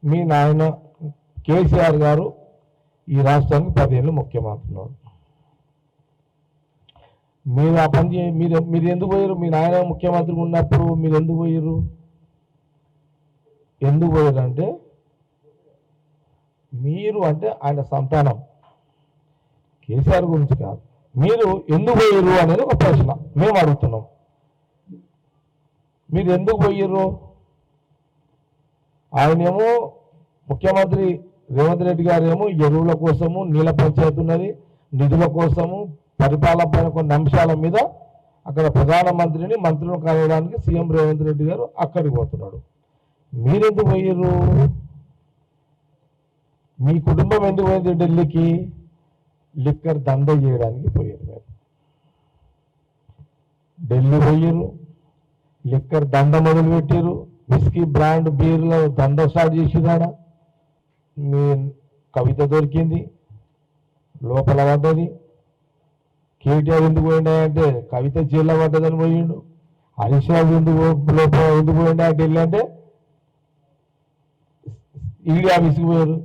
మీ నాయన కేసీఆర్ గారు ఈ రాష్ట్రానికి 10 ఏళ్ళు ముఖ్యమంత్రి ఉన్నారు. మీరు ఆ పని మీరు ఎందుకు పోయారు? మీ నాయన ముఖ్యమంత్రి ఉన్నప్పుడు మీరు ఎందుకు పోయారు? ఎందుకు పోయారు అంటే మీరు అంటే ఆయన సంతానం, కేసీఆర్ గురించి కాదు. మీరు ఎందుకు పోయారు అనేది ఒక ప్రశ్న మేము అడుగుతున్నాం. మీరు ఎందుకు పోయారు? ఆయనేమో ముఖ్యమంత్రి రేవంత్ రెడ్డి గారు ఏమో ఎరువుల కోసము, నీళ్ళ పంచాయతీ ఉన్నది, నిధుల కోసము, పరిపాలన పైన కొన్ని అంశాల మీద అక్కడ ప్రధానమంత్రిని మంత్రులను కలవడానికి సీఎం రేవంత్ రెడ్డి గారు అక్కడికి పోతున్నాడు. మీరెందుకు పోయారు? మీ కుటుంబం ఎందుకు పోయింది ఢిల్లీకి? లిక్కర్ దంద చేయడానికి పోయారు. మీరు ఢిల్లీ పోయారు, లిక్కర్ దండ మొదలుపెట్టారు, విస్కీ బ్రాండ్ బీర్ల దండ స్టార్ట్ చేసినాడ. మీ కవిత దొరికింది, లోపల పడ్డది. కేటీఆర్ ఎందుకు పోయిండే? కవిత జైల్లో పడ్డదని పోయిండు. హరీష్ రావు ఎందుకు పోయిండా ఢిల్లీ అంటే ఈడీ ఆఫీస్కి పోయారు.